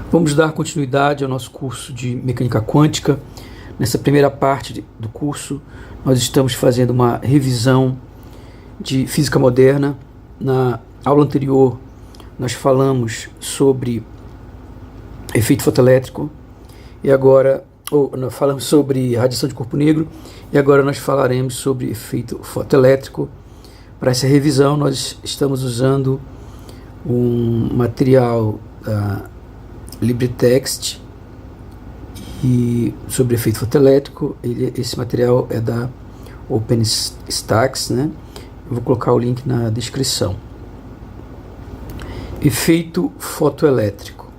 Vamos dar continuidade ao nosso curso de mecânica quântica. Nessa primeira parte do curso, nós estamos fazendo uma revisão de física moderna. Na aula anterior, nós falamos sobre efeito fotoelétrico, e agora nós falamos sobre radiação de corpo negro, e agora nós falaremos sobre efeito fotoelétrico. Para essa revisão, nós estamos usando um material da LibreText e sobre efeito fotoelétrico. Esse material é da OpenStax, né? Eu vou colocar o link na descrição. Efeito fotoelétrico.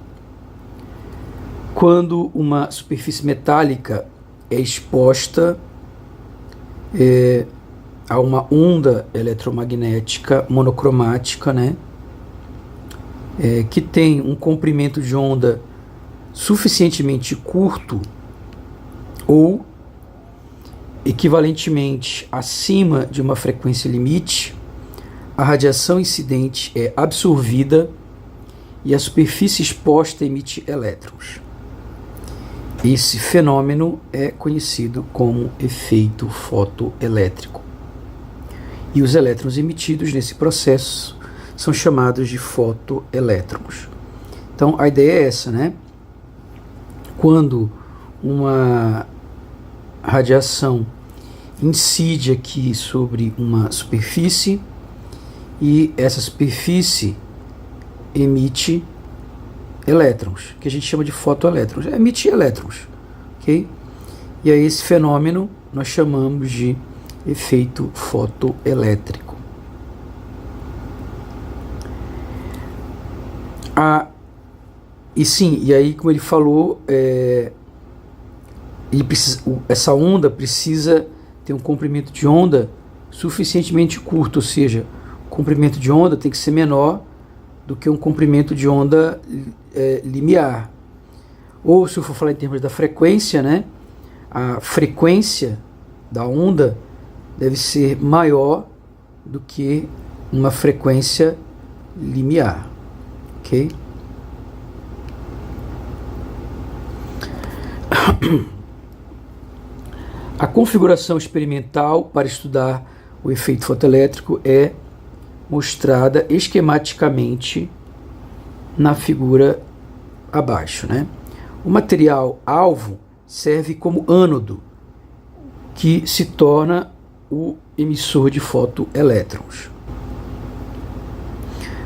Quando uma superfície metálica é exposta a uma onda eletromagnética monocromática, né? Que tem um comprimento de onda suficientemente curto ou equivalentemente acima de uma frequência limite, a radiação incidente é absorvida e a superfície exposta emite elétrons. Esse fenômeno é conhecido como efeito fotoelétrico. E os elétrons emitidos nesse processo são chamados de fotoelétrons. Então a ideia é essa, né? Quando uma radiação incide aqui sobre uma superfície e essa superfície emite elétrons, que a gente chama de fotoelétrons, emite elétrons, ok? E aí esse fenômeno nós chamamos de efeito fotoelétrico. E aí, como ele falou, essa onda precisa ter um comprimento de onda suficientemente curto, ou seja, o comprimento de onda tem que ser menor do que um comprimento de onda limiar. Ou, se eu for falar em termos da frequência, né, a frequência da onda deve ser maior do que uma frequência limiar, ok? A configuração experimental para estudar o efeito fotoelétrico é mostrada esquematicamente na figura abaixo, né? O material alvo serve como ânodo, que se torna o emissor de fotoelétrons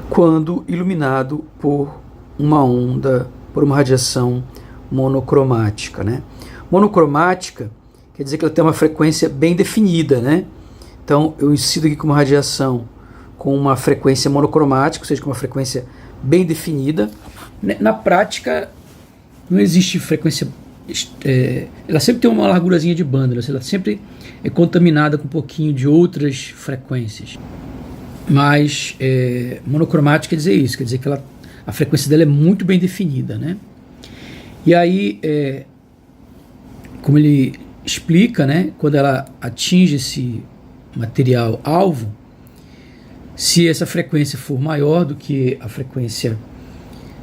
quando iluminado por uma radiação monocromática, né? Monocromática quer dizer que ela tem uma frequência bem definida, né? Então eu incido aqui com uma radiação com uma frequência monocromática, ou seja, com uma frequência bem definida. Na prática não existe frequência, ela sempre tem uma largurazinha de banda, ela sempre é contaminada com um pouquinho de outras frequências. Mas monocromática quer dizer isso, quer dizer que a frequência dela é muito bem definida, né? E aí, como ele explica, né, quando ela atinge esse material alvo, se essa frequência for maior do que a frequência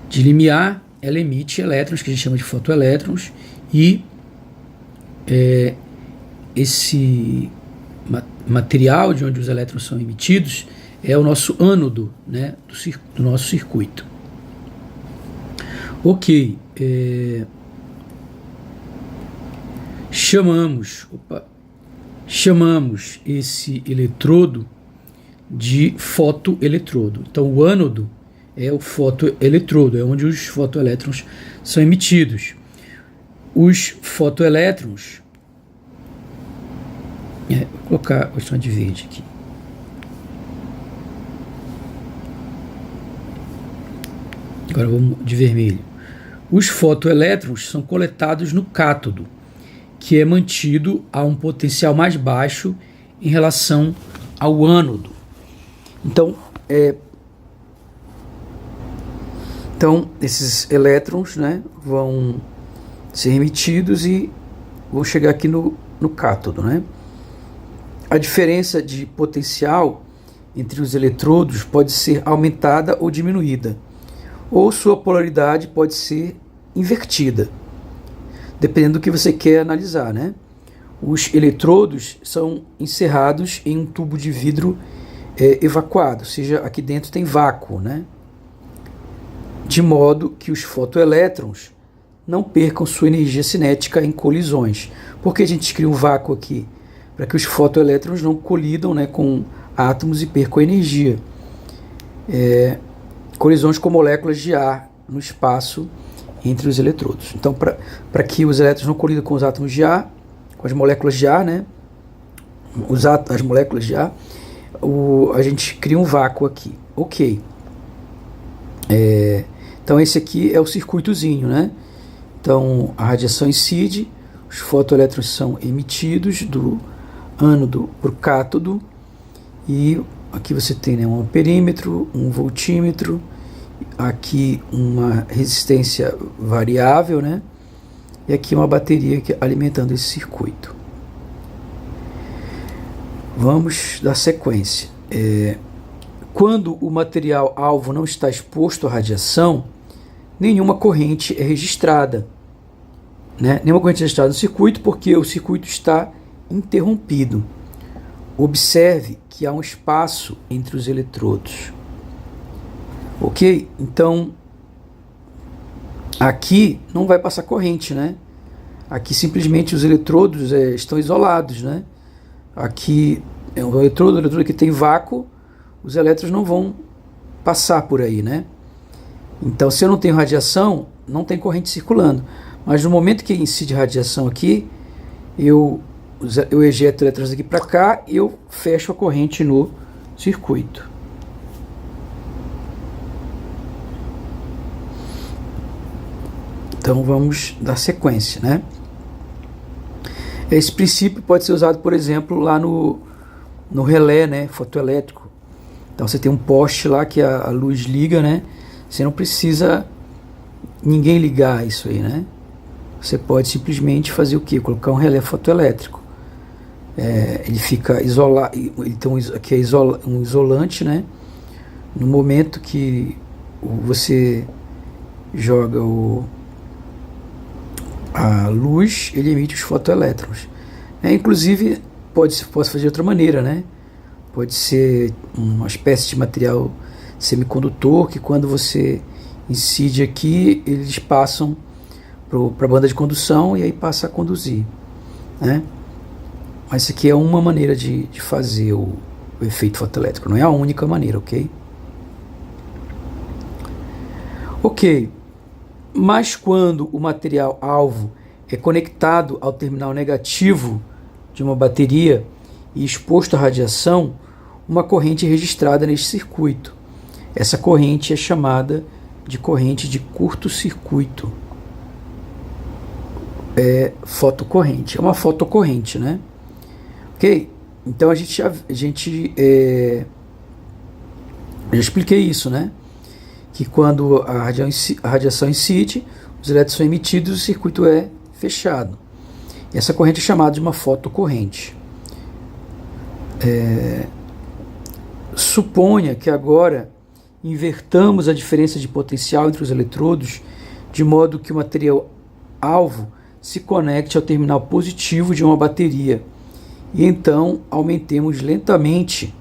de limiar, ela emite elétrons, que a gente chama de fotoelétrons, e esse material de onde os elétrons são emitidos é o nosso ânodo, né, do nosso circuito. Ok, chamamos esse eletrodo de fotoeletrodo. Então o ânodo é o fotoeletrodo, é onde os fotoelétrons são emitidos. Os fotoelétrons, vou colocar a questão de verde aqui. Agora vamos de vermelho. Os fotoelétrons são coletados no cátodo, que é mantido a um potencial mais baixo em relação ao ânodo. Então, esses elétrons, né, vão ser emitidos e vão chegar aqui no cátodo, né? A diferença de potencial entre os eletrodos pode ser aumentada ou diminuída, ou sua polaridade pode ser invertida, dependendo do que você quer analisar, né? Os eletrodos são encerrados em um tubo de vidro evacuado, ou seja, aqui dentro tem vácuo, né? De modo que os fotoelétrons não percam sua energia cinética em colisões. Por que a gente cria um vácuo aqui? Para que os fotoelétrons não colidam, né, com átomos e percam energia. Colisões com moléculas de ar no espaço entre os eletrodos. Então, para que os elétrons não colidam com os átomos de ar, com as moléculas de ar, né, as moléculas de ar, a gente cria um vácuo aqui. Ok. Então, esse aqui é o circuitozinho, né? Então, a radiação incide, os fotoelétrons são emitidos do ânodo para o cátodo, e aqui você tem, né, um amperímetro, um voltímetro, aqui uma resistência variável, né? E aqui uma bateria alimentando esse circuito. Vamos dar sequência. Quando o material alvo não está exposto à radiação, nenhuma corrente é registrada, né? Nenhuma corrente é registrada no circuito, porque o circuito está interrompido. Observe que há um espaço entre os eletrodos. Ok? Então, aqui não vai passar corrente, né? Aqui simplesmente os eletrodos estão isolados, né? Aqui o eletrodo que tem vácuo, os elétrons não vão passar por aí, né? Então, se eu não tenho radiação, não tem corrente circulando. Mas no momento que incide radiação aqui, eu ejeto elétrons aqui para cá e eu fecho a corrente no circuito. Então vamos dar sequência, né? Esse princípio pode ser usado, por exemplo, lá no relé, né, fotoelétrico. Então você tem um poste lá que a luz liga, né? Você não precisa ninguém ligar isso aí, né? Você pode simplesmente fazer o quê? Colocar um relé fotoelétrico. Ele fica isolado, então aqui é um isolante, né? No momento que você joga a luz, ele emite os fotoelétrons. Inclusive, posso fazer de outra maneira, né? Pode ser uma espécie de material semicondutor que, quando você incide aqui, eles passam para a banda de condução e aí passa a conduzir, né? Mas isso aqui é uma maneira de fazer o efeito fotoelétrico, não é a única maneira, ok? Ok, mas quando o material alvo é conectado ao terminal negativo de uma bateria e exposto à radiação, uma corrente é registrada neste circuito. Essa corrente é chamada de corrente de curto-circuito. Fotocorrente. É uma fotocorrente, né? Ok? Então eu já expliquei isso, né? Que quando a radiação incide, os elétrons são emitidos e o circuito é fechado. E essa corrente é chamada de uma fotocorrente. Suponha que agora invertamos a diferença de potencial entre os eletrodos, de modo que o material alvo se conecte ao terminal positivo de uma bateria, e então aumentemos lentamente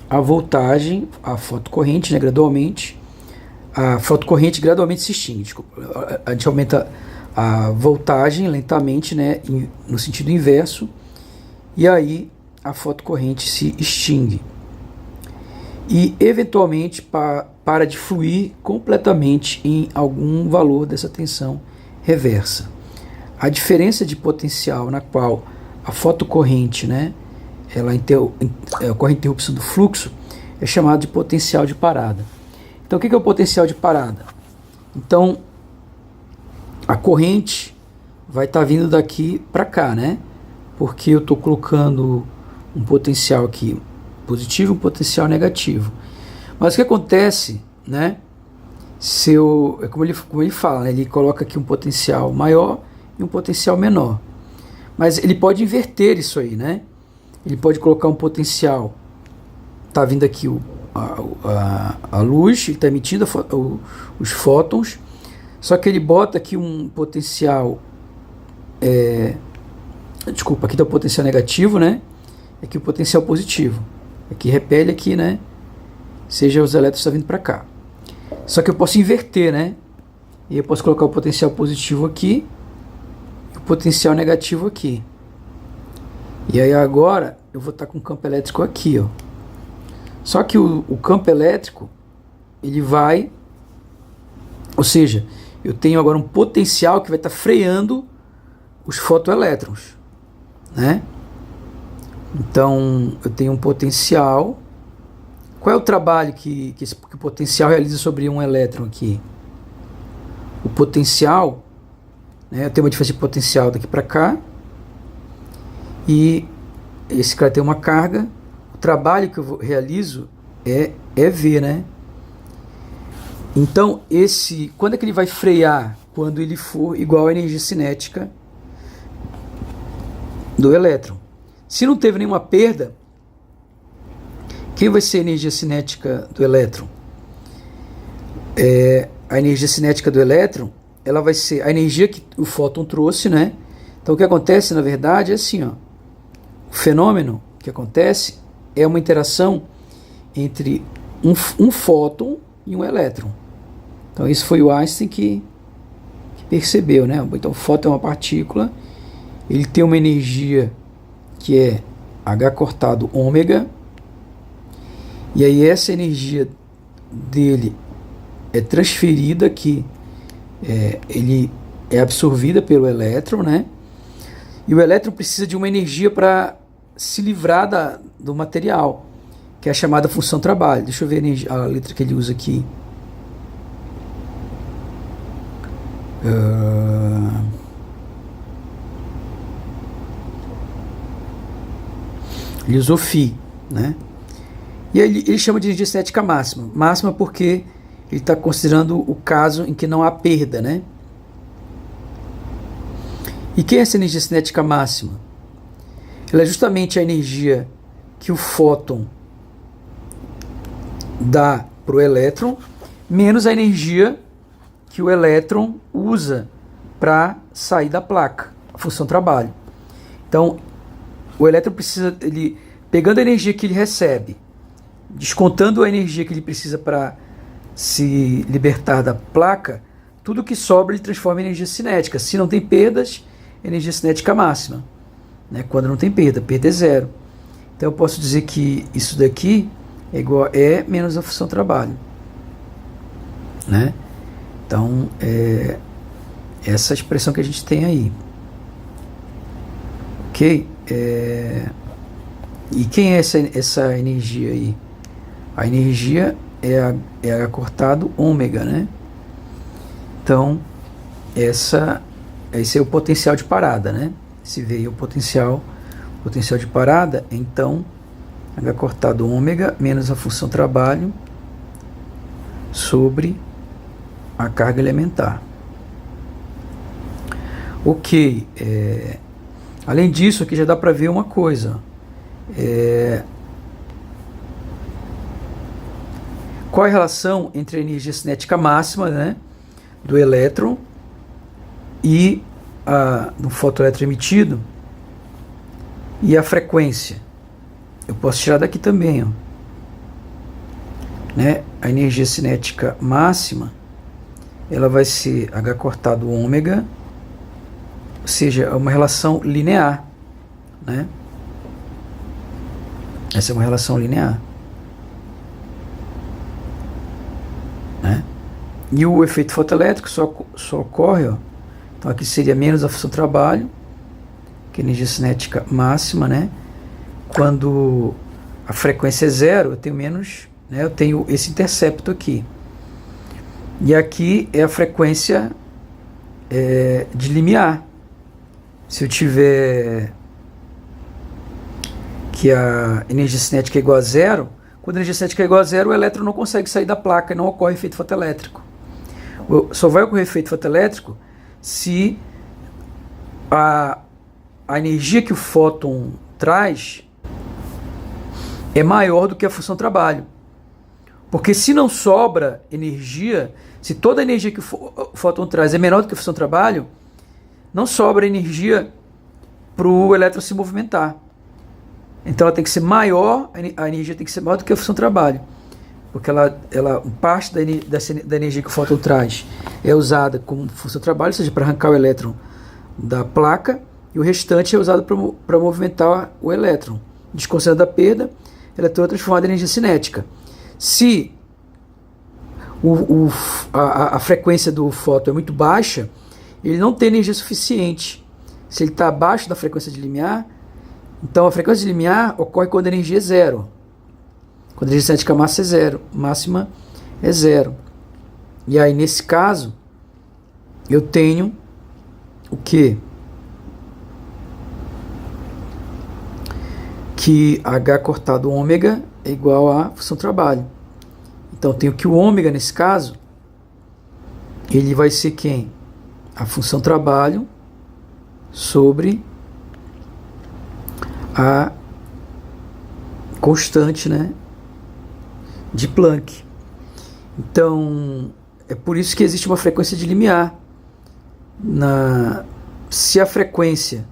a voltagem, a fotocorrente, né, gradualmente. A fotocorrente gradualmente se extingue, desculpa. A gente aumenta a voltagem lentamente, né, no sentido inverso, e aí a fotocorrente se extingue. E eventualmente para de fluir completamente em algum valor dessa tensão reversa. A diferença de potencial na qual a fotocorrente, né, ocorre a interrupção do fluxo, é chamada de potencial de parada. Então, o que é o potencial de parada? Então, a corrente vai estar vindo daqui para cá, né? Porque eu estou colocando um potencial aqui positivo e um potencial negativo. Mas o que acontece, né? Como ele fala, né? Ele coloca aqui um potencial maior e um potencial menor. Mas ele pode inverter isso aí, né? Ele pode colocar um potencial, está vindo aqui a luz, ele está emitindo os fótons, Só que ele bota aqui um potencial, desculpa, aqui tá o potencial negativo, né? Aqui o potencial positivo. Aqui repele aqui, né? Seja os elétrons estão vindo para cá. Só que eu posso inverter, né? E eu posso colocar o potencial positivo aqui e o potencial negativo aqui. E aí agora eu vou estar com o campo elétrico aqui, ó. Só que o campo elétrico, ele vai, ou seja, eu tenho agora um potencial que vai estar freando os fotoelétrons, né? Então eu tenho um potencial. Qual é o trabalho que o potencial realiza sobre um elétron aqui? O potencial, né, eu tenho uma diferença de potencial daqui para cá, e esse cara tem uma carga. O trabalho que eu realizo é V, né? Então, quando é que ele vai frear? Quando ele for igual à energia cinética do elétron. Se não teve nenhuma perda, quem vai ser a energia cinética do elétron? A energia cinética do elétron, ela vai ser a energia que o fóton trouxe, né? Então o que acontece, na verdade, é assim, ó. O fenômeno que acontece é uma interação entre um fóton e um elétron. Então isso foi o Einstein que percebeu, né? Então o fóton é uma partícula, ele tem uma energia que é H cortado ômega, e aí essa energia dele é transferida aqui, ele é absorvida pelo elétron, né? E o elétron precisa de uma energia para se livrar do material, que é a chamada função trabalho. Deixa eu ver a letra que ele usa aqui. Ele usou φ, né? E ele chama de energia cinética máxima. Máxima porque ele está considerando o caso em que não há perda, né? E que é essa energia cinética máxima? Ela é justamente a energia que o fóton dá para o elétron, menos a energia que o elétron usa para sair da placa, a função trabalho. Então, o elétron precisa, ele pegando a energia que ele recebe, descontando a energia que ele precisa para se libertar da placa, tudo que sobra ele transforma em energia cinética. Se não tem perdas, energia cinética máxima, né? Quando não tem perda é zero. Então eu posso dizer que isso daqui é igual a E menos a função trabalho, né? Então essa expressão que a gente tem aí, ok? E quem é essa energia aí? A energia é H cortado ômega, né? Então esse é o potencial de parada, né? Se vê aí o potencial de parada, então H cortado ômega menos a função trabalho sobre a carga elementar. Ok. Além disso, aqui já dá para ver uma coisa. Qual é a relação entre a energia cinética máxima, né, do elétron e do fotoelétron emitido e a frequência? Eu posso tirar daqui também, ó, né? A energia cinética máxima, ela vai ser H cortado ômega, ou seja, é uma relação linear, né? Essa é uma relação linear, né? E o efeito fotoelétrico só ocorre, ó, então aqui seria menos a função trabalho, que é a energia cinética máxima, né? Quando a frequência é zero, eu tenho menos, né? Eu tenho esse intercepto aqui. E aqui é a frequência de limiar. Se eu tiver que a energia cinética é igual a zero, quando a energia cinética é igual a zero, o elétron não consegue sair da placa e não ocorre efeito fotoelétrico. Só vai ocorrer efeito fotoelétrico se a energia que o fóton traz é maior do que a função trabalho. Porque se não sobra energia, se toda a energia que o fóton traz é menor do que a função trabalho, não sobra energia para o elétron se movimentar. Então ela tem que ser maior, a energia tem que ser maior do que a função trabalho. Porque parte da energia que o fóton traz é usada como função trabalho, ou seja, para arrancar o elétron da placa, e o restante é usado para movimentar o elétron. Desconsiderando a perda, o elétron é transformado em energia cinética. Se a frequência do fóton é muito baixa, ele não tem energia suficiente. Se ele está abaixo da frequência de limiar, então a frequência de limiar ocorre quando a energia é zero. Quando a energia cinética máxima é zero. E aí, nesse caso, eu tenho o quê? Que H cortado ômega é igual a função trabalho. Então, eu tenho que o ômega, nesse caso, ele vai ser quem? A função trabalho sobre a constante, né, de Planck. Então, é por isso que existe uma frequência de limiar. Se a frequência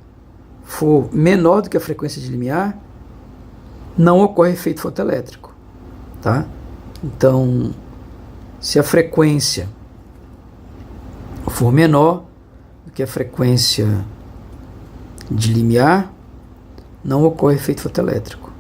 for menor do que a frequência de limiar, não ocorre efeito fotoelétrico, tá? Então, se a frequência for menor do que a frequência de limiar, não ocorre efeito fotoelétrico.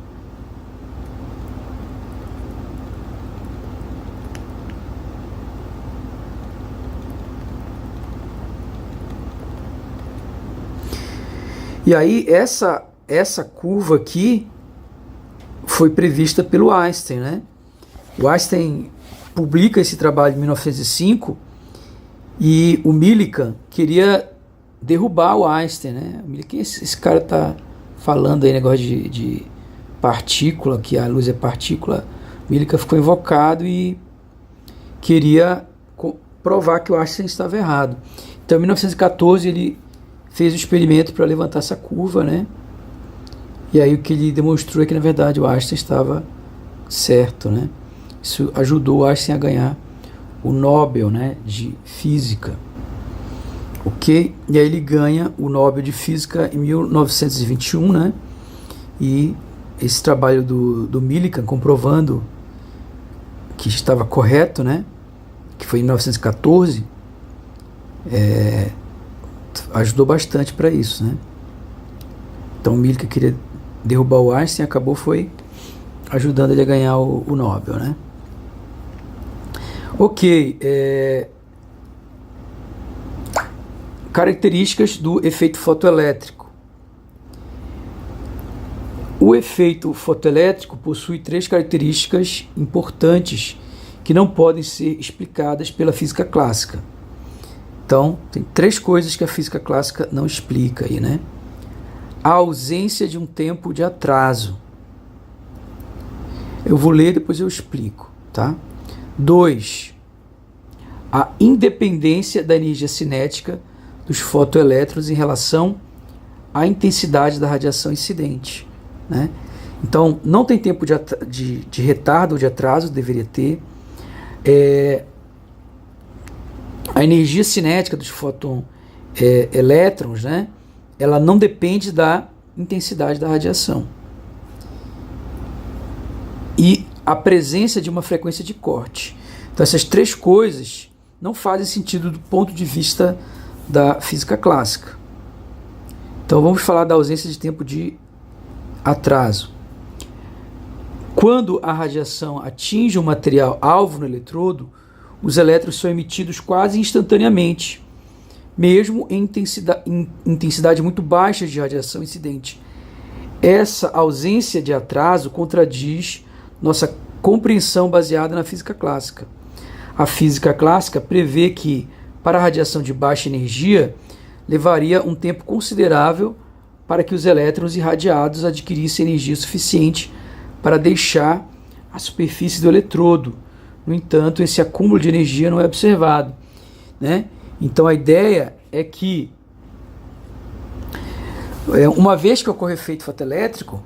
E aí, essa curva aqui foi prevista pelo Einstein, né? O Einstein publica esse trabalho em 1905 e o Millikan queria derrubar o Einstein, né? O Millikan, esse cara tá falando aí negócio de partícula, que a luz é partícula. O Millikan ficou invocado e queria provar que o Einstein estava errado. Então, em 1914, ele fez o experimento para levantar essa curva, né? E aí o que ele demonstrou é que, na verdade, o Einstein estava certo, né? Isso ajudou o Einstein a ganhar o Nobel, né, de Física. Ok? E aí ele ganha o Nobel de Física em 1921, né? E esse trabalho do Millikan, comprovando que estava correto, né? Que foi em 1914, ajudou bastante para isso, né? Então o Millikan queria derrubar o Einstein, acabou ajudando ele a ganhar o Nobel, né? Ok, características do efeito fotoelétrico. O efeito fotoelétrico possui 3 características importantes que não podem ser explicadas pela física clássica. Então, tem 3 coisas que a física clássica não explica aí, né? A ausência de um tempo de atraso. Eu vou ler, depois eu explico, tá? 2. A independência da energia cinética dos fotoelétrons em relação à intensidade da radiação incidente, né? Então, não tem tempo de retardo ou de atraso, deveria ter. A energia cinética dos elétrons, né? Ela não depende da intensidade da radiação. E a presença de uma frequência de corte. Então, essas 3 coisas não fazem sentido do ponto de vista da física clássica. Então, vamos falar da ausência de tempo de atraso. Quando a radiação atinge um material alvo no eletrodo, os elétrons são emitidos quase instantaneamente, mesmo em intensidade muito baixa de radiação incidente. Essa ausência de atraso contradiz nossa compreensão baseada na física clássica. A física clássica prevê que, para a radiação de baixa energia, levaria um tempo considerável para que os elétrons irradiados adquirissem energia suficiente para deixar a superfície do eletrodo. No entanto, esse acúmulo de energia não é observado, né? Então, a ideia é que, uma vez que ocorre efeito fotoelétrico,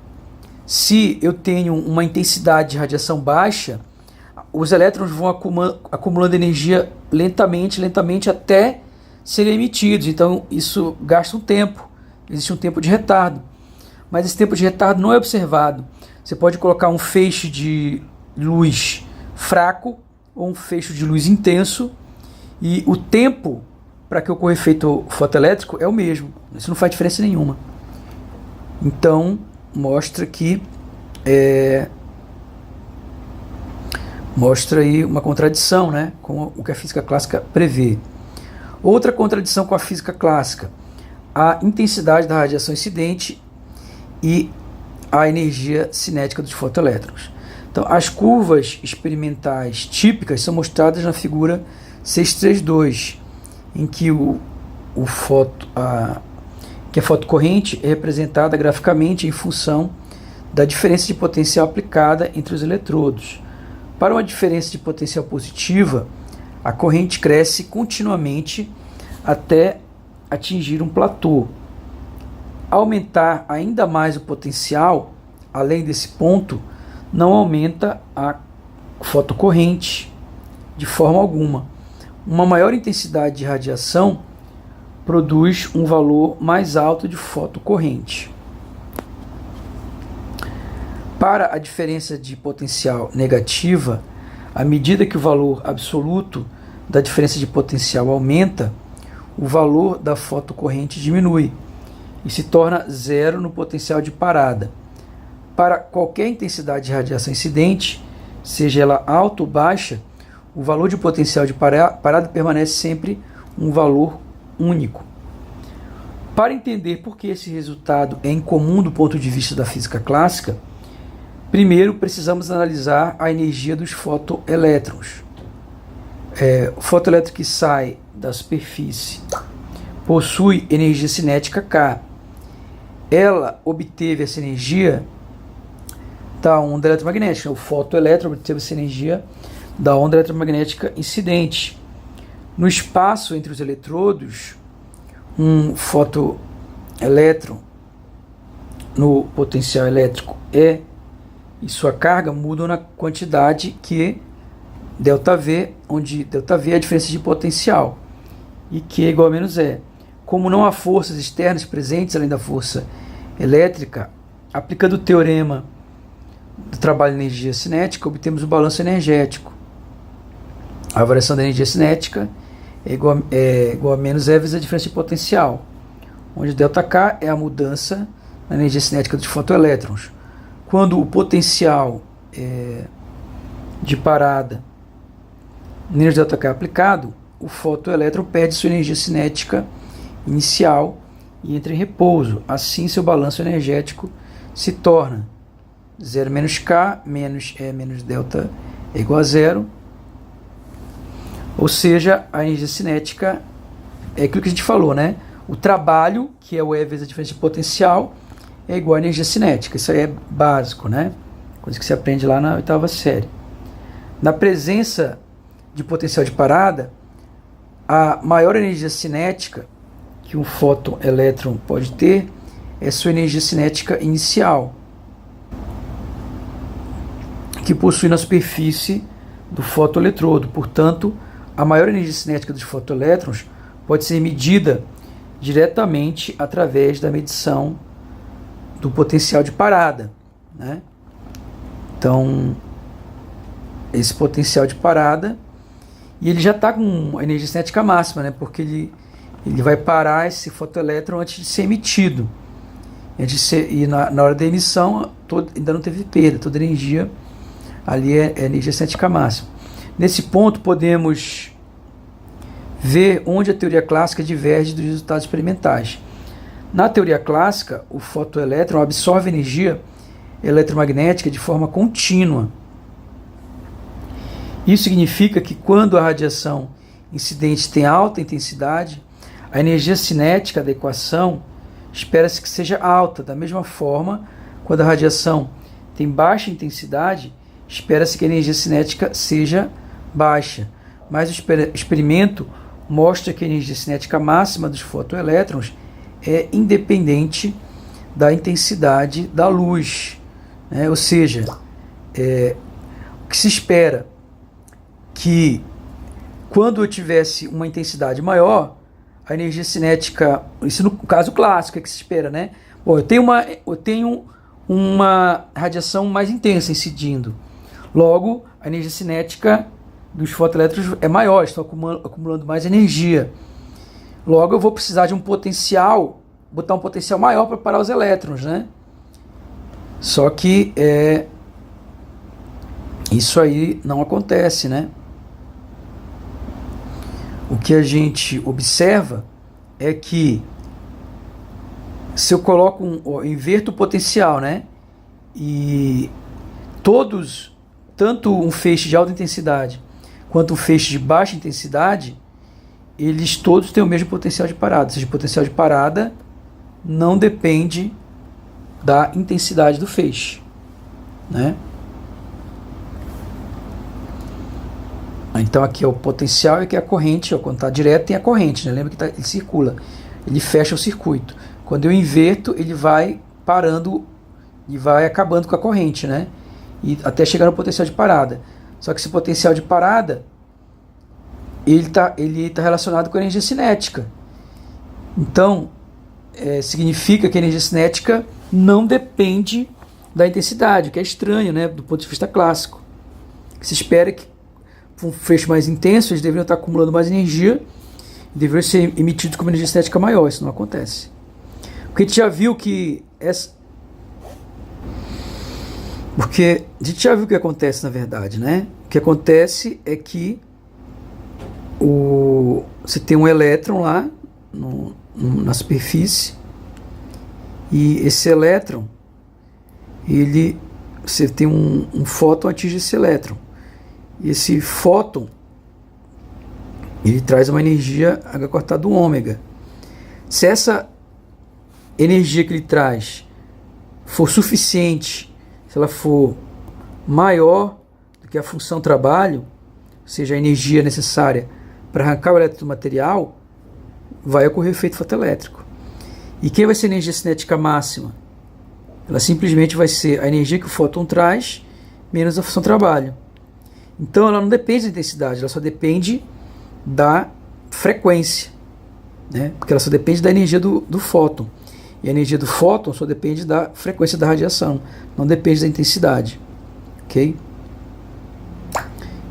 se eu tenho uma intensidade de radiação baixa, os elétrons vão acumulando energia lentamente até serem emitidos. Então isso gasta um tempo, existe um tempo de retardo. Mas esse tempo de retardo não é observado. Você pode colocar um feixe de luz fraco ou um feixe de luz intenso e o tempo para que ocorra efeito fotoelétrico é o mesmo. Isso não faz diferença nenhuma. Então mostra que mostra aí uma contradição, né, com o que a física clássica prevê. Outra contradição com a física clássica: a intensidade da radiação incidente e a energia cinética dos fotoelétrons. Então, as curvas experimentais típicas são mostradas na figura 632, em que a fotocorrente é representada graficamente em função da diferença de potencial aplicada entre os eletrodos. Para uma diferença de potencial positiva, a corrente cresce continuamente até atingir um platô. Aumentar ainda mais o potencial, além desse ponto, não aumenta a fotocorrente de forma alguma. Uma maior intensidade de radiação produz um valor mais alto de fotocorrente. Para a diferença de potencial negativa, à medida que o valor absoluto da diferença de potencial aumenta, o valor da fotocorrente diminui e se torna zero no potencial de parada. Para qualquer intensidade de radiação incidente, seja ela alta ou baixa, o valor de potencial de parada permanece sempre um valor único. Para entender por que esse resultado é incomum do ponto de vista da física clássica, primeiro precisamos analisar a energia dos fotoelétrons. O fotoelétron que sai da superfície possui energia cinética K. Ela obteve essa energia da onda eletromagnética. O fotoelétron obteve essa energia da onda eletromagnética incidente. No espaço entre os eletrodos, um fotoelétron no potencial elétrico E e sua carga mudam na quantidade Q ΔV, onde ΔV é a diferença de potencial e Q é igual a menos E. Como não há forças externas presentes além da força elétrica, aplicando o teorema do trabalho de energia cinética, obtemos o balanço energético. A variação da energia cinética é igual a menos E vezes a diferença de potencial, onde ΔK é a mudança na energia cinética dos fotoelétrons. Quando o potencial de parada menos ΔK é aplicado, o fotoelétron perde sua energia cinética inicial e entra em repouso. Assim, seu balanço energético se torna 0 menos K menos E menos delta é igual a zero. Ou seja, a energia cinética é aquilo que a gente falou, né? O trabalho, que é o E vezes a diferença de potencial, é igual à energia cinética. Isso aí é básico, né? Coisa que se aprende lá na 8ª série. Na presença de potencial de parada, a maior energia cinética que um fotoelétron pode ter é sua energia cinética inicial, que possui na superfície do fotoeletrodo. Portanto, a maior energia cinética dos fotoelétrons pode ser medida diretamente através da medição do potencial de parada, né? Então, esse potencial de parada, e ele já está com a energia cinética máxima, né? Porque ele vai parar esse fotoelétron antes de ser emitido. E na hora da emissão ainda não teve perda, toda a energia ali é energia cinética máxima. Nesse ponto podemos ver onde a teoria clássica diverge dos resultados experimentais. Na teoria clássica, o fotoelétron absorve energia eletromagnética de forma contínua. Isso significa que quando a radiação incidente tem alta intensidade, a energia cinética da equação espera-se que seja alta. Da mesma forma, quando a radiação tem baixa intensidade, espera-se que a energia cinética seja baixa. Mas o experimento mostra que a energia cinética máxima dos fotoelétrons é independente da intensidade da luz, né? Ou seja, o que se espera que quando eu tivesse uma intensidade maior, a energia cinética, isso no caso clássico, é que se espera, né? Bom, eu tenho uma radiação mais intensa incidindo. Logo, a energia cinética dos fotoelétrons é maior, estão acumulando mais energia. Logo, eu vou precisar de um potencial, botar um potencial maior para parar os elétrons, né? Só que isso aí não acontece, né? O que a gente observa é que se eu coloco inverto o potencial, né? E todos, tanto um feixe de alta intensidade quanto um feixe de baixa intensidade, eles todos têm o mesmo potencial de parada. Ou seja, o potencial de parada não depende da intensidade do feixe, né? Então aqui é o potencial e aqui é a corrente. Quando está direto tem a corrente, né? Lembra que ele circula, ele fecha o circuito. Quando eu inverto, ele vai parando e vai acabando com a corrente, né? E até chegar no potencial de parada. Só que esse potencial de parada ele tá relacionado com a energia cinética. Então significa que a energia cinética não depende da intensidade, o que é estranho, né? Do ponto de vista clássico. Se espera que um feixe mais intenso, eles deveriam estar acumulando mais energia e deveriam ser emitidos com uma energia cinética maior. Isso não acontece. Porque a gente já viu que Porque a gente já viu o que acontece na verdade, né? O que acontece é que você tem um elétron lá na superfície e esse elétron, você tem um fóton atinge esse elétron. E esse fóton, ele traz uma energia H cortado do ômega. Se essa energia que ele traz for suficiente, se ela for maior do que a função trabalho, ou seja, a energia necessária para arrancar o elétron do material, vai ocorrer efeito fotoelétrico. E quem vai ser a energia cinética máxima? Ela simplesmente vai ser a energia que o fóton traz menos a função trabalho. Então ela não depende da intensidade, ela só depende da frequência, né? Porque ela só depende da energia do fóton. E a energia do fóton só depende da frequência da radiação, não depende da intensidade. Ok?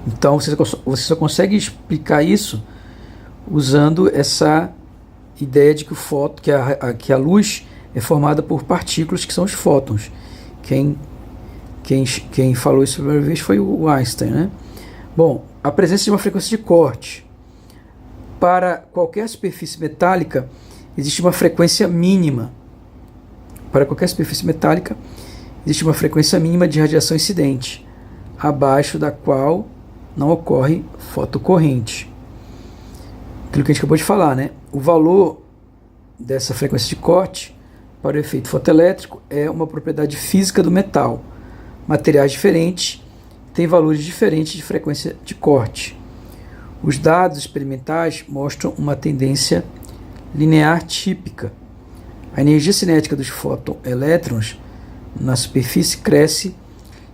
Então você só consegue explicar isso usando essa ideia de que que a luz é formada por partículas que são os fótons. Quem falou isso a primeira vez foi o Einstein, né? Bom, a presença de uma frequência de corte. Para qualquer superfície metálica, existe uma frequência mínima. Para qualquer superfície metálica, existe uma frequência mínima de radiação incidente, abaixo da qual não ocorre fotocorrente. Aquilo que a gente acabou de falar, né? O valor dessa frequência de corte para o efeito fotoelétrico é uma propriedade física do metal. Materiais diferentes têm valores diferentes de frequência de corte. Os dados experimentais mostram uma tendência linear típica. A energia cinética dos fóton-elétrons na superfície cresce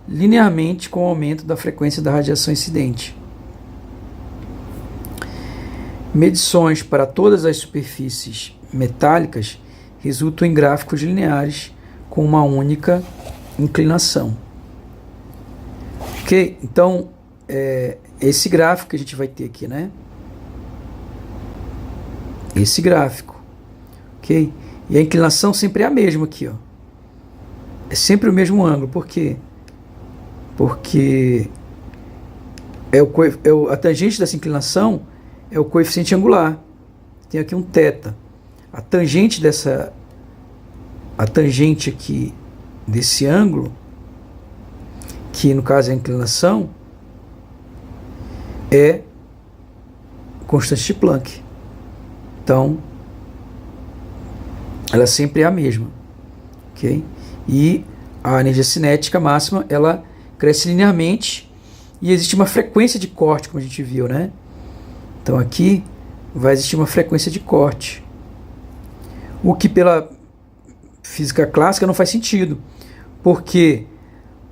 linearmente com o aumento da frequência da radiação incidente. Medições para todas as superfícies metálicas resultam em gráficos lineares com uma única inclinação. Ok? Então, esse gráfico que a gente vai ter aqui, né? Esse gráfico. Ok? E a inclinação sempre é a mesma aqui, ó. É sempre o mesmo ângulo. Por quê? Porque a tangente dessa inclinação é o coeficiente angular. Tem aqui um θ. A tangente aqui desse ângulo, que no caso é a inclinação, é constante de Planck. Então, ela sempre é a mesma. Ok? E a energia cinética máxima, ela cresce linearmente e existe uma frequência de corte, como a gente viu, né? Então aqui vai existir uma frequência de corte. O que pela física clássica não faz sentido. Porque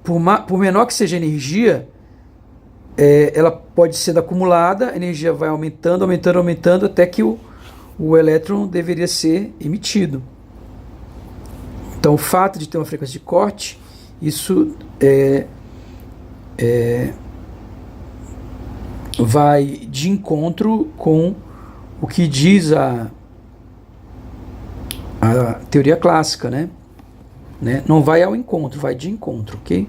por menor que seja a energia, ela pode ser acumulada, a energia vai aumentando, aumentando, aumentando, até que o elétron deveria ser emitido. Então, o fato de ter uma frequência de corte, isso vai de encontro com o que diz a teoria clássica, né? Não vai ao encontro, vai de encontro, ok?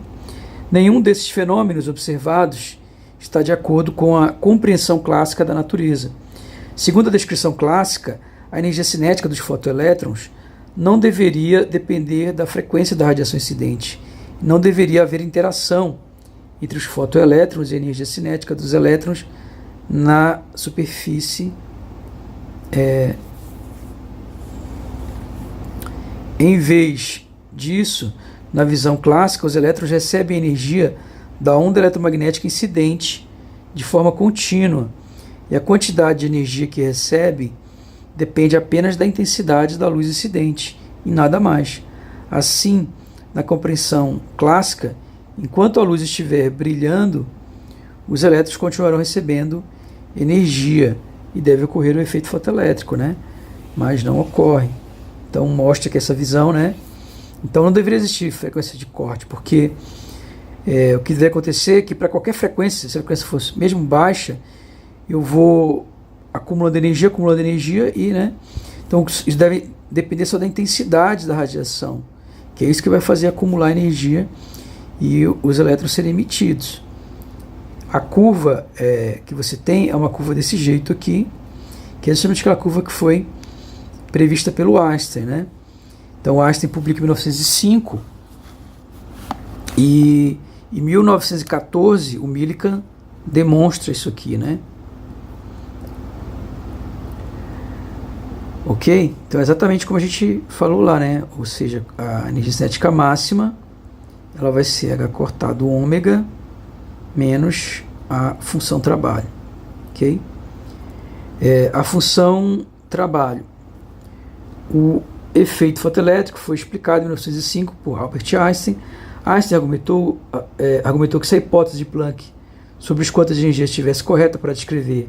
Nenhum desses fenômenos observados está de acordo com a compreensão clássica da natureza. Segundo a descrição clássica, a energia cinética dos fotoelétrons não deveria depender da frequência da radiação incidente. Não deveria haver interação entre os fotoelétrons e a energia cinética dos elétrons na superfície. Em vez disso, na visão clássica, os elétrons recebem energia da onda eletromagnética incidente de forma contínua, e a quantidade de energia que recebem depende apenas da intensidade da luz incidente e nada mais. Assim, na compreensão clássica, enquanto a luz estiver brilhando, os elétrons continuarão recebendo energia e deve ocorrer o efeito fotoelétrico, né? Mas não ocorre. Então mostra que essa visão, né? Então não deveria existir frequência de corte, porque o que deve acontecer é que para qualquer frequência, se a frequência fosse mesmo baixa, eu vou acumulando energia e, né? Então isso deve depender só da intensidade da radiação, que é isso que vai fazer acumular energia e os elétrons serem emitidos. A curva que você tem é uma curva desse jeito aqui, que é justamente aquela curva que foi prevista pelo Einstein, né? Então Einstein publica em 1905 e em 1914 o Millikan demonstra isso aqui, né? Ok? Então é exatamente como a gente falou lá, né? Ou seja, a energia cinética máxima ela vai ser H cortado ômega menos a função trabalho, ok? A função trabalho. O efeito fotoelétrico foi explicado em 1905 por Albert Einstein. Einstein argumentou que se a hipótese de Planck sobre os quantas de energia estivesse correta para descrever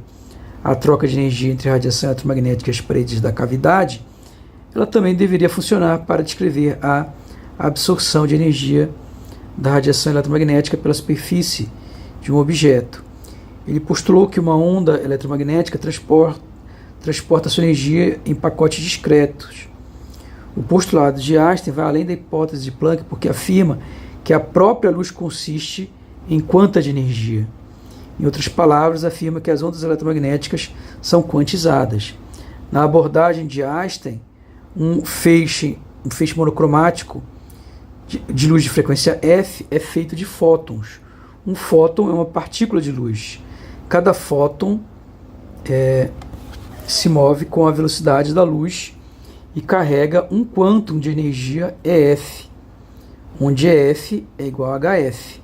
a troca de energia entre a radiação eletromagnética e as paredes da cavidade, ela também deveria funcionar para descrever a absorção de energia da radiação eletromagnética pela superfície de um objeto. Ele postulou que uma onda eletromagnética transporta sua energia em pacotes discretos. O postulado de Einstein vai além da hipótese de Planck, porque afirma que a própria luz consiste em quanta de energia. Em outras palavras, afirma que as ondas eletromagnéticas são quantizadas. Na abordagem de Einstein, um feixe monocromático de luz de frequência F é feito de fótons. Um fóton é uma partícula de luz. Cada fóton se move com a velocidade da luz e carrega um quantum de energia EF, onde EF é igual a HF.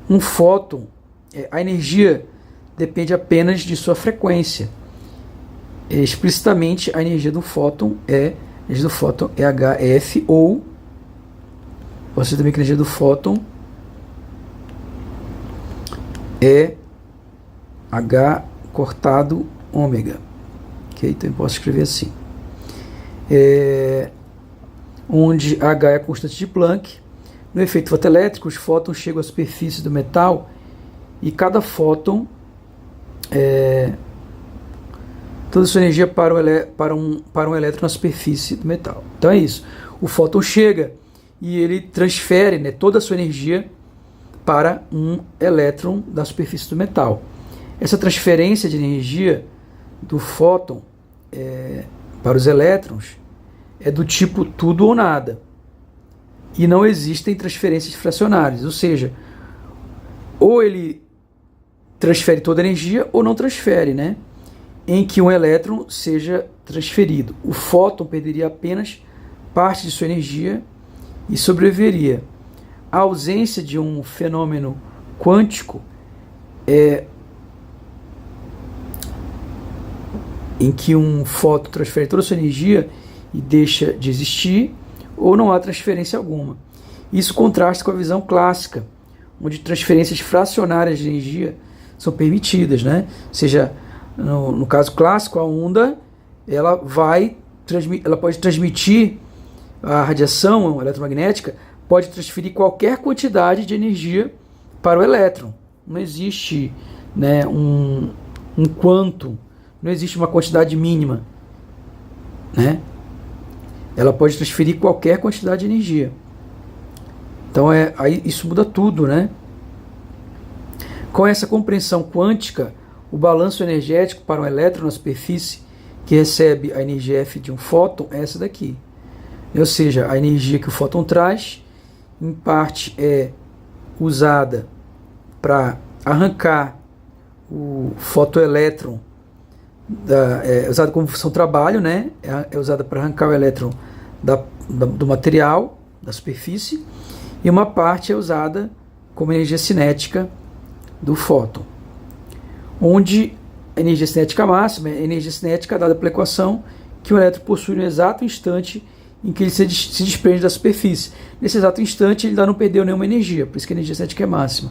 Um fóton, a energia depende apenas de sua frequência. Explicitamente, a energia do fóton é HF, ou você também que a energia do fóton é H cortado ômega. Okay? Então eu posso escrever assim. Onde H é a constante de Planck. No efeito fotoelétrico, os fótons chegam à superfície do metal e cada fóton toda a sua energia para um elétron na superfície do metal. Então é isso. O fóton chega e ele transfere, né, toda a sua energia para um elétron da superfície do metal. Essa transferência de energia do fóton para os elétrons é do tipo tudo ou nada. E não existem transferências fracionárias, ou seja, ou ele transfere toda a energia ou não transfere, né? Em que um elétron seja transferido. O fóton perderia apenas parte de sua energia e sobreviveria. A ausência de um fenômeno quântico em que um fóton transfere toda a sua energia e deixa de existir, ou não há transferência alguma. Isso contrasta com a visão clássica, onde transferências fracionárias de energia são permitidas, né? Ou seja, no caso clássico, a onda ela pode transmitir a radiação eletromagnética, pode transferir qualquer quantidade de energia para o elétron. Não existe, né, um quanto, não existe uma quantidade mínima, né? Ela pode transferir qualquer quantidade de energia. Então aí isso muda tudo, né? Com essa compreensão quântica, o balanço energético para um elétron na superfície que recebe a energia F de um fóton é essa daqui. Ou seja, a energia que o fóton traz, em parte é usada para arrancar o fotoelétron, é usada como função trabalho, né? É usada para arrancar o elétron do material, da superfície, e uma parte é usada como energia cinética do fóton, onde a energia cinética máxima é a energia cinética dada pela equação que o elétron possui no exato instante em que ele se desprende da superfície. Nesse exato instante ele ainda não perdeu nenhuma energia, por isso que a energia cinética é máxima.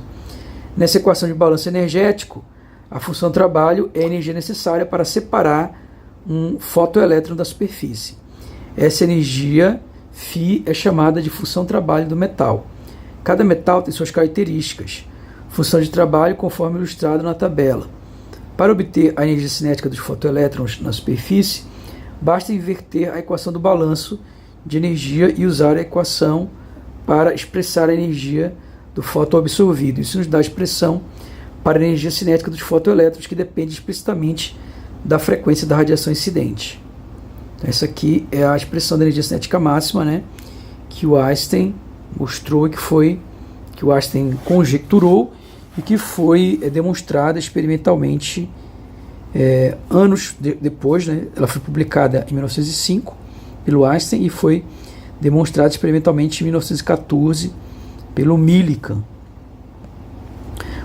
Nessa equação de balanço energético, a função trabalho é a energia necessária para separar um fotoelétron da superfície. Essa energia Φ é chamada de função trabalho do metal. Cada metal tem suas características, função de trabalho conforme ilustrado na tabela. Para obter a energia cinética dos fotoelétrons na superfície, basta inverter a equação do balanço de energia e usar a equação para expressar a energia do fóton absorvido. Isso nos dá a expressão para a energia cinética dos fotoelétrons, que depende explicitamente da frequência da radiação incidente. Então, essa aqui é a expressão da energia cinética máxima, né, que o Einstein mostrou, que o Einstein conjecturou e que foi demonstrada experimentalmente anos depois, né? Ela foi publicada em 1905 pelo Einstein e foi demonstrada experimentalmente em 1914 pelo Millikan.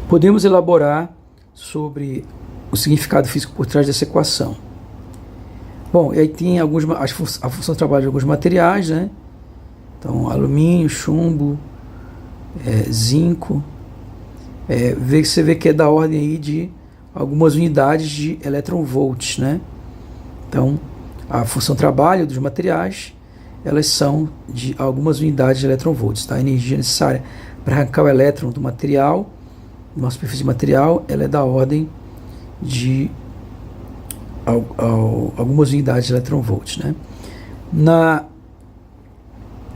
Podemos elaborar sobre o significado físico por trás dessa equação. Bom, e aí tem a função de trabalho de alguns materiais, né? Então, alumínio, chumbo, zinco. Você vê que é da ordem aí de algumas unidades de eletronvolts, né? Então, a função trabalho dos materiais, elas são de algumas unidades de eletronvolts, tá? A energia necessária para arrancar o elétron do material, uma superfície de material, ela é da ordem de algumas unidades de eletronvolts, né? Na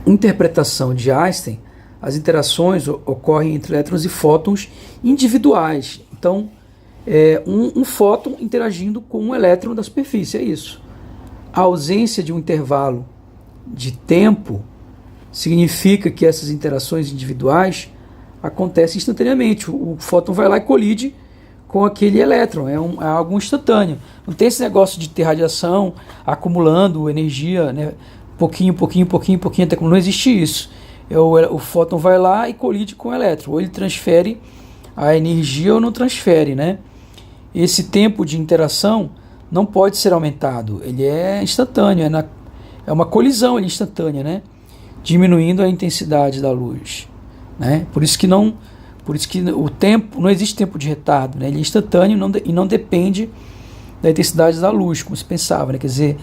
interpretação de Einstein, as interações ocorrem entre elétrons e fótons individuais. Então, um fóton interagindo com um elétron da superfície, é isso. A ausência de um intervalo de tempo significa que essas interações individuais acontecem instantaneamente. O fóton vai lá e colide com aquele elétron, é algo instantâneo. Não tem esse negócio de ter radiação acumulando energia, né? Pouquinho, até como não existe isso. O fóton vai lá e colide com o elétron, ou ele transfere a energia ou não transfere, né? Esse tempo de interação não pode ser aumentado, ele é instantâneo, é uma colisão instantânea, né? Diminuindo a intensidade da luz, né? Por isso que o tempo, não existe tempo de retardo, né? Ele é instantâneo e não depende da intensidade da luz, como se pensava, né? Quer dizer,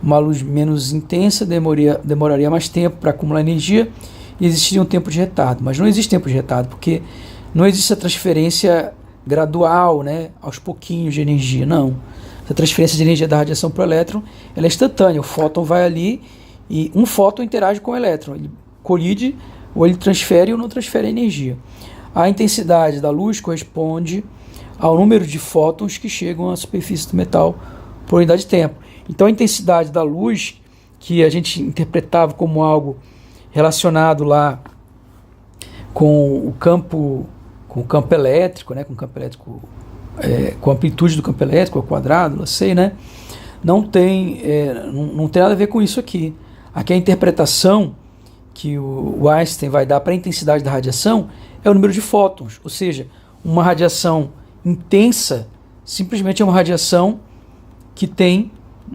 uma luz menos intensa demoraria mais tempo para acumular energia e existiria um tempo de retardo, mas não existe tempo de retardo, porque não existe a transferência gradual, né, aos pouquinhos de energia, não. Essa transferência de energia da radiação para o elétron, ela é instantânea, o fóton vai ali e um fóton interage com o elétron, ele colide, ou ele transfere ou não transfere energia. A intensidade da luz corresponde ao número de fótons que chegam à superfície do metal por unidade de tempo. Então a intensidade da luz, que a gente interpretava como algo relacionado lá com o campo elétrico, né, com a amplitude do campo elétrico ao quadrado, não sei, né, não tem nada a ver com isso aqui. Aqui a interpretação que o Einstein vai dar para a intensidade da radiação é o número de fótons, ou seja, uma radiação intensa simplesmente é uma radiação que tem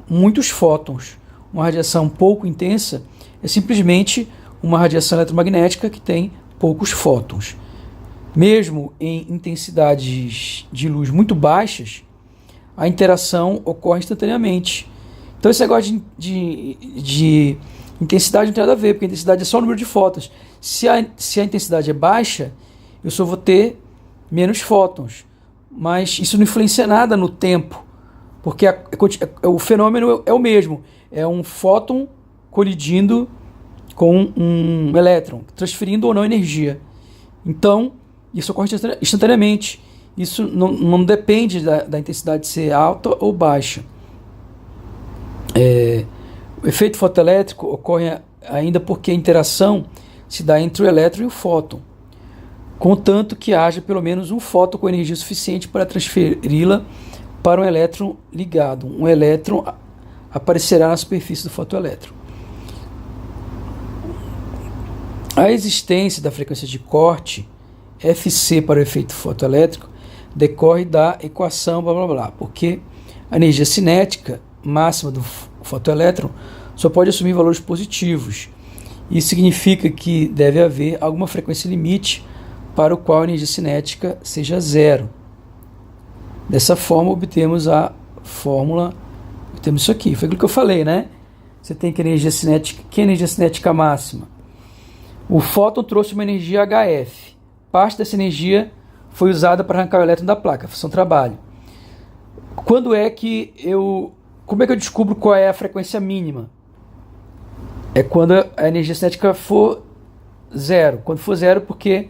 muitos fótons. Uma radiação pouco intensa é simplesmente uma radiação eletromagnética que tem poucos fótons. Mesmo em intensidades de luz muito baixas, a interação ocorre instantaneamente. Então esse negócio de intensidade não tem nada a ver, porque a intensidade é só o número de fótons. Se a intensidade é baixa, eu só vou ter menos fótons. Mas isso não influencia nada no tempo, porque o fenômeno é o mesmo. É um fóton colidindo com um elétron, transferindo ou não energia. Então, isso ocorre instantaneamente. Isso não depende da intensidade ser alta ou baixa. O efeito fotoelétrico ocorre ainda porque a interação se dá entre o elétron e o fóton, contanto que haja pelo menos um fóton com energia suficiente para transferi-la para um elétron ligado. Um elétron aparecerá na superfície do fotoelétron. A existência da frequência de corte Fc para o efeito fotoelétrico decorre da equação blá blá blá, porque a energia cinética máxima do fotoelétron só pode assumir valores positivos. Isso significa que deve haver alguma frequência limite para o qual a energia cinética seja zero. Dessa forma, obtemos a fórmula, temos isso aqui, foi aquilo que eu falei, né? Você tem que a energia cinética máxima. O fóton trouxe uma energia HF. Parte dessa energia foi usada para arrancar o elétron da placa, função trabalho. Como é que eu descubro qual é a frequência mínima? É quando a energia cinética for zero. Quando for zero, porque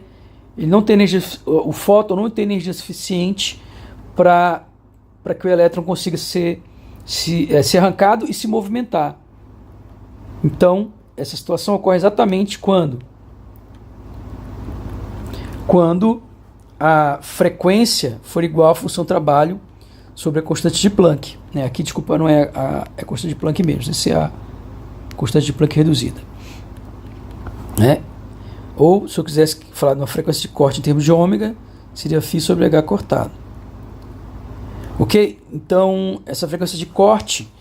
ele não tem energia, o fóton não tem energia suficiente para que o elétron consiga ser arrancado e se movimentar. Então, essa situação ocorre exatamente quando a frequência for igual à função trabalho sobre a constante de Planck. Aqui, desculpa, não é a constante de Planck mesmo, essa é a constante de Planck reduzida. Ou, se eu quisesse falar de uma frequência de corte em termos de ômega, seria φ sobre h cortado. Ok? Então, essa frequência de corte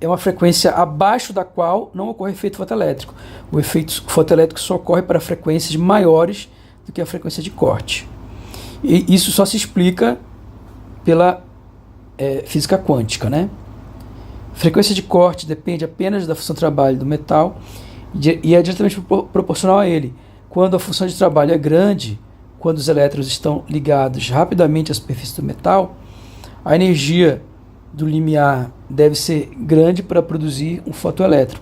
é uma frequência abaixo da qual não ocorre efeito fotoelétrico. O efeito fotoelétrico só ocorre para frequências maiores do que a frequência de corte. E isso só se explica pela física quântica, né? Frequência de corte depende apenas da função de trabalho do metal e é diretamente proporcional a ele. Quando a função de trabalho é grande, quando os elétrons estão ligados rapidamente à superfície do metal, a energia do limiar deve ser grande para produzir um fotoelétron.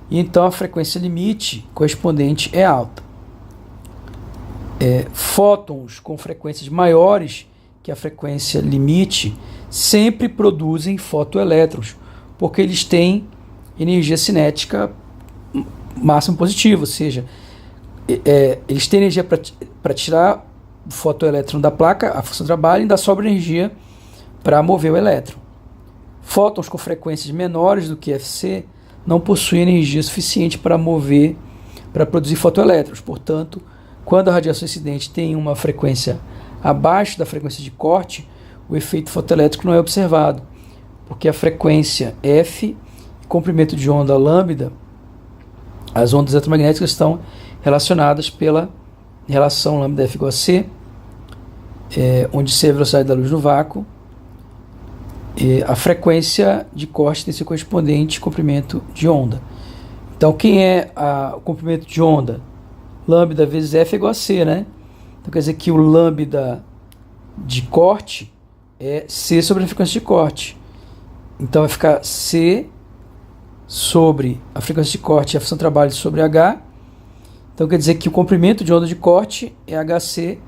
E então a frequência limite correspondente é alta. Fótons com frequências maiores que a frequência limite sempre produzem fotoelétrons, porque eles têm energia cinética máxima positiva, ou seja, eles têm energia para tirar o fotoelétron da placa, a função de trabalho, e ainda sobra energia para mover o elétron. Fótons com frequências menores do que Fc não possuem energia suficiente para produzir fotoelétrons. Portanto, quando a radiação incidente tem uma frequência abaixo da frequência de corte, o efeito fotoelétrico não é observado, porque a frequência F e comprimento de onda lambda, as ondas eletromagnéticas estão relacionadas pela relação lambda F igual a C, onde C é a velocidade da luz no vácuo, e a frequência de corte tem seu correspondente comprimento de onda. Então, quem é o comprimento de onda? Lambda vezes F é igual a C, né? Então, quer dizer que o lambda de corte é C sobre a frequência de corte. Então, vai ficar C sobre a frequência de corte e a função de trabalho sobre H. Então, quer dizer que o comprimento de onda de corte é HC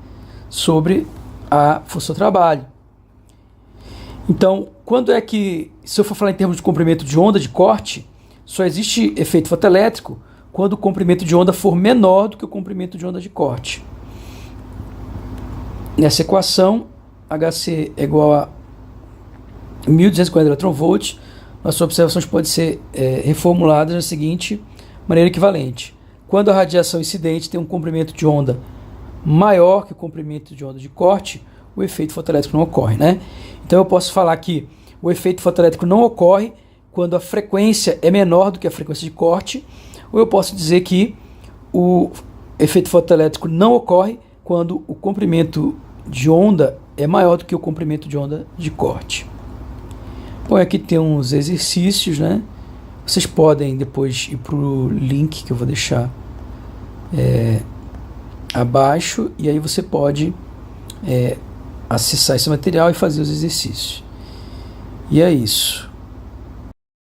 sobre a função de trabalho. Então, se eu for falar em termos de comprimento de onda de corte, só existe efeito fotoelétrico quando o comprimento de onda for menor do que o comprimento de onda de corte. Nessa equação, HC é igual a 1240 eV. Nossas observações podem ser reformuladas da seguinte maneira equivalente. Quando a radiação incidente tem um comprimento de onda maior que o comprimento de onda de corte, o efeito fotoelétrico não ocorre, né? Então eu posso falar que o efeito fotoelétrico não ocorre quando a frequência é menor do que a frequência de corte, ou eu posso dizer que o efeito fotoelétrico não ocorre quando o comprimento de onda é maior do que o comprimento de onda de corte. Bom, aqui tem uns exercícios, né? Vocês podem depois ir para o link que eu vou deixar abaixo, e aí você pode acessar esse material e fazer os exercícios. E é isso.